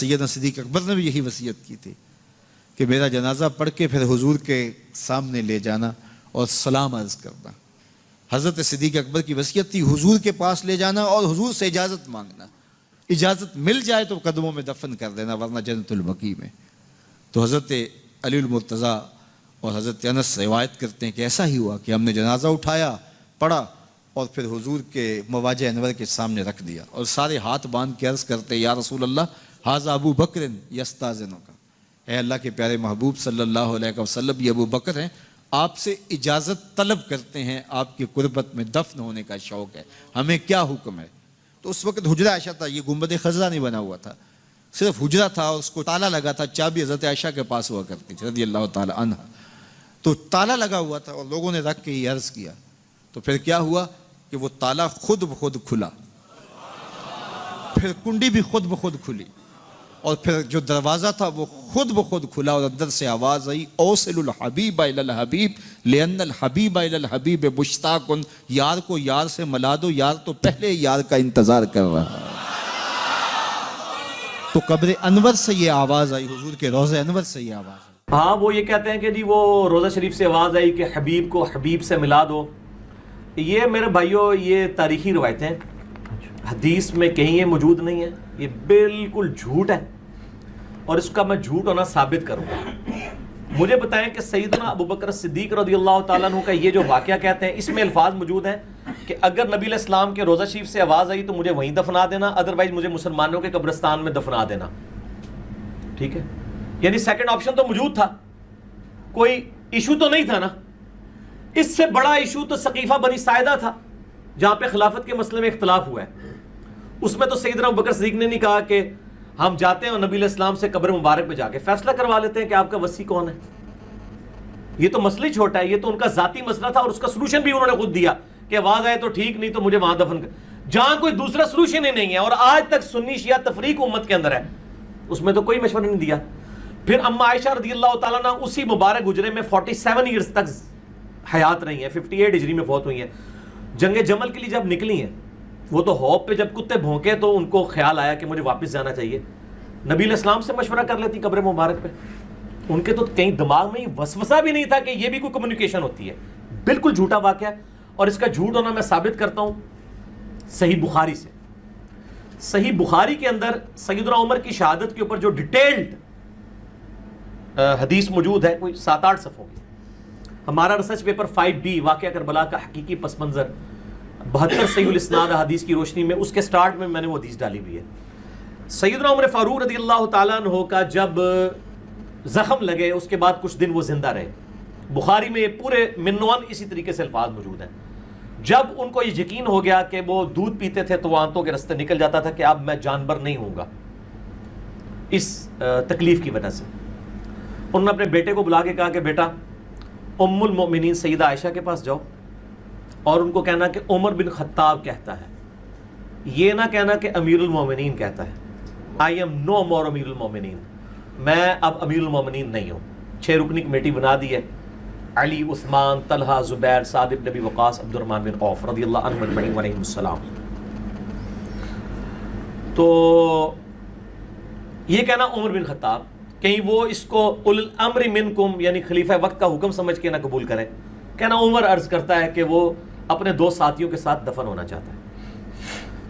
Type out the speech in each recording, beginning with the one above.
سیدنا صدیق اکبر نے بھی یہی وصیت کی تھی کہ میرا جنازہ پڑھ کے پھر حضور کے سامنے لے جانا اور سلام عرض کرنا۔ حضرت صدیق اکبر کی وصیت تھی حضور کے پاس لے جانا اور حضور سے اجازت مانگنا، اجازت مل جائے تو قدموں میں دفن کر دینا ورنہ جنت البقیع میں۔ تو حضرت علی المرتضیٰ اور حضرت انس روایت کرتے ہیں کہ ایسا ہی ہوا کہ ہم نے جنازہ اٹھایا، پڑھا اور پھر حضور کے مواجہ انور کے سامنے رکھ دیا اور سارے ہاتھ باندھ کے عرض کرتے یا رسول اللہ ھذا ابو بکر یستاذنک، اے اللہ کے پیارے محبوب صلی اللہ علیہ وسلم، یہ ابو بکر ہیں، آپ سے اجازت طلب کرتے ہیں، آپ کی قربت میں دفن ہونے کا شوق ہے، ہمیں کیا حکم ہے؟ تو اس وقت حجرہ عائشہ تھا، یہ گنبد خضرا نہیں بنا ہوا تھا، صرف حجرہ تھا اور اس کو تالا لگا تھا، چابی حضرت عائشہ کے پاس ہوا کرتی تھی رضی اللہ تعالی عنہ، تو تالا لگا ہوا تھا اور لوگوں نے رکھ کے یہ عرض کیا، تو پھر کیا ہوا کہ وہ تالا خود بخود کھلا، پھر کنڈی بھی خود بخود کھلی، اور پھر جو دروازہ تھا وہ خود بخود کھلا اور اندر سے آواز آئی اوصل الحبیب الی الحبیب لان الحبیب الی الحبیب مشتاق، یار کو یار سے ملا دو، یار تو پہلے یار کا انتظار کر رہا ہے۔ تو قبر انور سے یہ آواز آئی، حضور کے روضہ انور سے یہ آواز آئی۔ ہاں وہ یہ کہتے ہیں کہ جی وہ روضہ شریف سے آواز آئی کہ حبیب کو حبیب سے ملا دو۔ یہ میرے بھائیوں یہ تاریخی روایتیں حدیث میں کہیں یہ موجود نہیں ہے، یہ بالکل جھوٹ ہے اور اس کا میں جھوٹ ہونا ثابت کروں گا۔ مجھے بتائیں کہ سیدنا ابو بکر صدیق رضی اللہ تعالیٰ عنہ کا یہ جو واقعہ کہتے ہیں اس میں الفاظ موجود ہیں کہ اگر نبی علیہ السلام کے روضہ شریف سے آواز آئی تو مجھے وہیں دفنا دینا، ادروائز مجھے مسلمانوں کے قبرستان میں دفنا دینا، ٹھیک ہے؟ یعنی سیکنڈ آپشن تو موجود تھا، کوئی ایشو تو نہیں تھا نا۔ اس سے بڑا ایشو تو سقیفہ بنی ساعدہ تھا جہاں پہ خلافت کے مسئلے میں اختلاف ہوا ہے۔ اس میں تو سیدنا ابو بکر صدیق نے نہیں کہا کہ ہم جاتے ہیں اور نبی علیہ السلام سے قبر مبارک پہ جا کے فیصلہ کروا لیتے ہیں کہ آپ کا وصی کون ہے۔ یہ تو مسئلہ ہی چھوٹا ہے، یہ تو ان کا ذاتی مسئلہ تھا اور اس کا سلوشن بھی انہوں نے خود دیا کہ آواز آئے تو ٹھیک، نہیں تو مجھے وہاں دفن کر، جہاں کوئی دوسرا سلوشن ہی نہیں ہے۔ اور آج تک سنی شیعہ تفریق امت کے اندر ہے، اس میں تو کوئی مشورہ نہیں دیا۔ پھر اما عائشہ رضی اللہ تعالیٰ عنہ اسی مبارک حجرے میں 47 ایئرز تک حیات رہی ہیں، 58 ہجری میں فوت ہوئی ہیں۔ جنگ جمل کے لیے جب نکلی ہیں وہ تو ہوپ پہ جب کتے بھونکے تو ان کو خیال آیا کہ مجھے واپس جانا چاہیے، نبی علیہ السلام سے مشورہ کر لیتی قبر مبارک پہ۔ ان کے تو کہیں دماغ میں یہ وسوسہ بھی نہیں تھا کہ یہ بھی کوئی کمیونیکیشن ہوتی ہے۔ بالکل جھوٹا واقعہ ہے اور اس کا جھوٹ ہونا میں ثابت کرتا ہوں صحیح بخاری سے۔ صحیح بخاری کے اندر سیدنا عمر کی شہادت کے اوپر جو ڈیٹیلڈ حدیث موجود ہے، کوئی 7-8 صفحوں کی۔ ہمارا ریسرچ پیپر 5B واقعہ کربلا کا حقیقی پس منظر 72 صحیح الاسناد حدیث کی روشنی میں اس کے سٹارٹ میں میں نے وہ حدیث ڈالی ہوئی ہے۔ سیدنا عمر فاروق رضی اللہ تعالیٰ عنہ کا جب زخم لگے اس کے بعد کچھ دن وہ زندہ رہے۔ بخاری میں یہ پورے منوان اسی طریقے سے الفاظ موجود ہیں۔ جب ان کو یہ یقین ہو گیا کہ وہ دودھ پیتے تھے تو وہ آنتوں کے رستے نکل جاتا تھا کہ اب میں جانبر نہیں ہوں گا اس تکلیف کی وجہ سے، انہوں نے اپنے بیٹے کو بلا کے کہا کہ بیٹا ام المؤمنین سیدہ عائشہ کے پاس جاؤ اور ان کو کہنا کہ عمر بن خطاب کہتا ہے، یہ نہ کہنا کہ امیر المومنین کہتا ہے۔ I am no more امیر المومنین، میں اب امیر المومنین نہیں ہوں۔ 6 رکنی کمیٹی بنا دی ہے، علی، عثمان، طلحہ، زبیر، سعد بن ابی وقاص، عبد الرحمن بن عوف رضی اللہ عنہ اجمعین علیہم السلام۔ تو یہ کہنا عمر بن خطاب، کہیں وہ اس کو اولو الامر منکم یعنی خلیفہ وقت کا حکم سمجھ کے نہ قبول کریں، کہنا عمر عرض کرتا ہے کہ وہ اپنے 2 ساتھیوں کے ساتھ دفن ہونا چاہتا ہے۔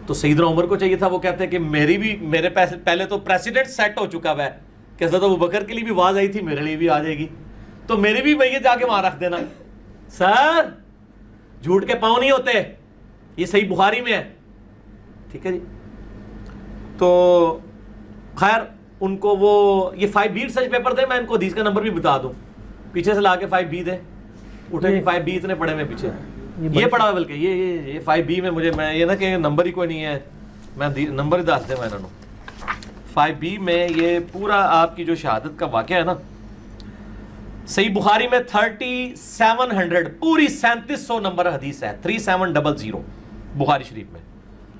تو سیدنا عمر کو چاہیے تھا، وہ کہتے ہیں کہ میرے پہلے تو پریسیڈنٹ سیٹ ہو چکا ہے کہ حضرت ابوبکر کے لیے بھی آواز آئی تھی، میرے لیے بھی آ جائے گی، تو میری بھی میت جا کے وہاں رکھ دینا۔ سر جھوٹ کے پاؤں نہیں ہوتے، یہ صحیح بخاری میں ہے، ٹھیک ہے جی۔ تو خیر ان کو وہ یہ 5B ریسرچ پیپر دے، میں ان کو حدیث کا نمبر بھی بتا دوں، پیچھے سے لا کے 5B دے، اٹھے 5B اتنے پڑھے میں پیچھے یہ پڑھا ہے، بلکہ یہ 5B میں مجھے میں یہ نہ کہ نمبر ہی کوئی نہیں ہے، میں نمبر ہی دس دے میں انہوں 5B میں یہ پورا آپ کی جو شہادت کا واقعہ ہے نا، صحیح بخاری میں 3700 پوری 3700 نمبر حدیث ہے، 3700 بخاری شریف میں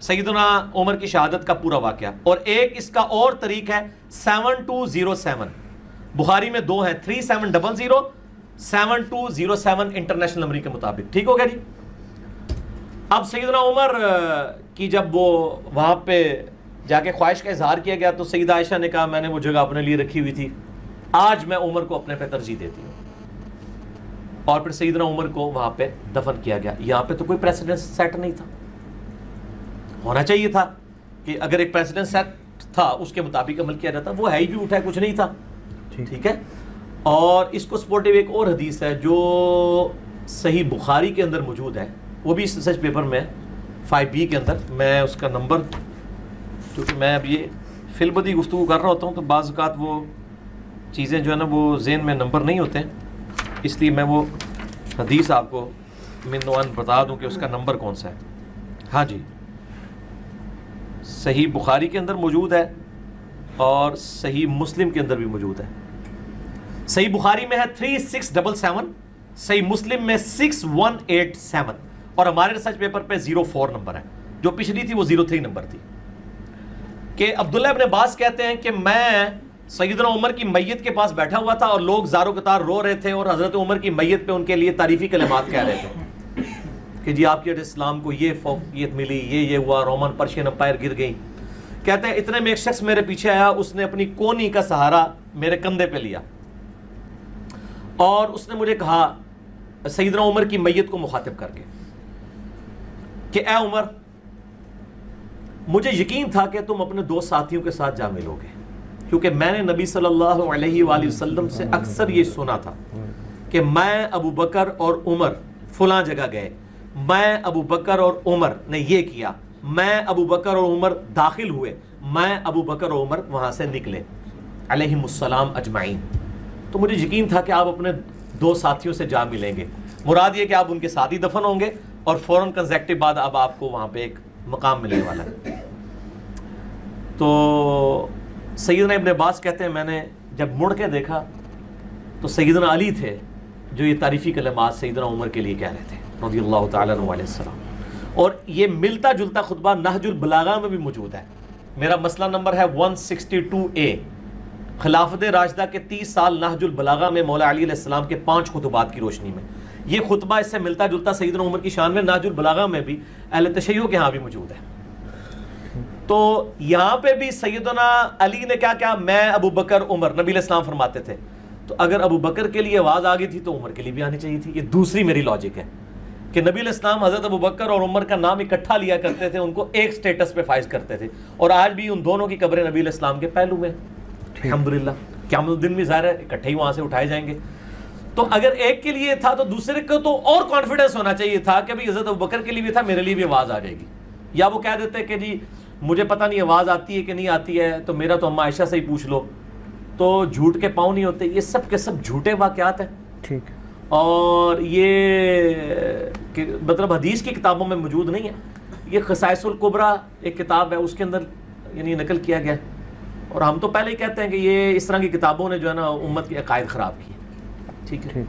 سیدنا عمر کی شہادت کا پورا واقعہ۔ اور ایک اس کا اور طریق ہے 7207، بخاری میں 2 ہیں، 3700 7207 انٹرنیشنل نمبر کے مطابق، ٹھیک ہو گیا جی۔ اب سیدنا عمر کی جب وہ وہاں پہ جا کے خواہش کا اظہار کیا گیا تو سیدہ عائشہ نے کہا میں نے وہ جگہ اپنے لیے رکھی ہوئی تھی، آج میں عمر کو اپنے پہ ترجیح دیتی ہوں، اور پھر سیدنا عمر کو وہاں پہ دفن کیا گیا۔ یہاں پہ تو کوئی پریسیڈنٹ سیٹ نہیں تھا، ہونا چاہیے تھا کہ اگر ایک پریسیڈنٹ سیٹ تھا اس کے مطابق عمل کیا جاتا، وہ ہے ہی بھی اٹھا ہے، کچھ نہیں تھا، ٹھیک ہے۔ اور اس کو سپورٹیو ایک اور حدیث ہے جو صحیح بخاری کے اندر موجود ہے، وہ بھی ریسرچ پیپر میں 5B کے اندر، میں اس کا نمبر، کیونکہ میں اب یہ فی البدی گفتگو کر رہا ہوتا ہوں تو بعض اوقات وہ چیزیں جو ہے نا وہ ذہن میں نمبر نہیں ہوتے ہیں، اس لیے میں وہ حدیث آپ کو من نوعاً بتا دوں کہ اس کا نمبر کون سا ہے۔ ہاں جی، صحیح بخاری کے اندر موجود ہے اور صحیح مسلم کے اندر بھی موجود ہے۔ صحیح بخاری میں ہے 3677، صحیح مسلم میں 6187، اور ہمارے ریسرچ پیپر پہ 04 نمبر ہے، جو پچھلی تھی وہ 03 نمبر تھی۔ کہ عبداللہ ابن عباس کہتے ہیں کہ میں سیدنا عمر کی میت کے پاس بیٹھا ہوا تھا اور لوگ زارو قطار رو رہے تھے اور حضرت عمر کی میت پہ ان کے لیے تعریفی کلمات کہہ رہے تھے کہ جی آپ کے اسلام کو یہ فوقیت ملی، یہ ہوا، رومن پرشین امپائر گر گئی۔ کہتے ہیں اتنے میں ایک شخص میرے پیچھے آیا، اس نے اپنی کونی کا سہارا میرے کندھے پہ لیا اور اس نے مجھے کہا سیدنا عمر کی میت کو مخاطب کر کے کہ اے عمر، مجھے یقین تھا کہ تم اپنے 2 ساتھیوں کے ساتھ جا ملو گے، کیونکہ میں نے نبی صلی اللہ علیہ وآلہ وسلم سے اکثر یہ سنا تھا کہ میں ابو بکر اور عمر فلاں جگہ گئے، میں ابو بکر اور عمر نے یہ کیا، میں ابو بکر اور عمر داخل ہوئے، میں ابو بکر اور عمر وہاں سے نکلے علیہم السلام اجمعین۔ تو مجھے یقین تھا کہ آپ اپنے 2 ساتھیوں سے جا ملیں گے، مراد یہ کہ آپ ان کے ساتھ ہی دفن ہوں گے اور فوراً کنزیکٹو بعد اب آپ کو وہاں پہ ایک مقام ملنے والا ہے۔ تو سیدنا ابن عباس کہتے ہیں میں نے جب مڑ کے دیکھا تو سیدنا علی تھے جو یہ تعریفی کلمات سیدنا عمر کے لیے کہہ رہے تھے رضی اللہ تعالیٰ عنہ علیہ السلام، اور یہ ملتا جلتا خطبہ نہج البلاغہ میں بھی موجود ہے۔ میرا مسئلہ نمبر ہے 162A، خلافت راشدہ کے 30 سال نہج البلاغہ میں مولا علی علیہ السلام کے 5 خطبات کی روشنی میں یہ خطبہ اس سے ملتا جلتا سیدنا عمر کی شان میں نہج البلاغہ میں بھی اہل تشیع کے ہاں بھی موجود ہے۔ تو یہاں پہ بھی سیدنا علی نے کیا کیا، میں ابو بکر عمر، نبی علیہ السلام فرماتے تھے، تو اگر ابو بکر کے لیے آواز آ گئی تھی تو عمر کے لیے بھی آنی چاہیے تھی۔ یہ دوسری میری لاجک ہے کہ نبی علیہ السلام حضرت ابو بکر اور عمر کا نام اکٹھا لیا کرتے تھے، ان کو ایک سٹیٹس پہ فائز کرتے تھے، اور آج بھی ان دونوں کی قبریں نبی علیہ السلام کے پہلو میں الحمدللہ، قیامت الدین بھی ظاہر ہے اکٹھے ہی وہاں سے اٹھائے جائیں گے۔ تو اگر ایک کے لیے تھا تو دوسرے کو تو اور کانفیڈنس ہونا چاہیے تھا کہ حضرت ابو بکر کے لیے بھی تھا، میرے لیے بھی آواز آ جائے گی، یا وہ کہہ دیتے کہ جی مجھے پتہ نہیں آواز آتی ہے کہ نہیں آتی ہے تو میرا تو اما عائشہ سے ہی پوچھ لو، تو جھوٹ کے پاؤں نہیں ہوتے۔ یہ سب کے سب جھوٹے واقعات ہیں، ٹھیک، اور یہ مطلب حدیث کی کتابوں میں موجود نہیں ہے۔ یہ خصائص الکبریٰ ایک کتاب ہے، اس کے اندر یعنی نقل کیا گیا ہے، اور ہم تو پہلے ہی کہتے ہیں کہ یہ اس طرح کی کتابوں نے جو ہے نا امت کے عقائد خراب کیے، ٹھیک ہے۔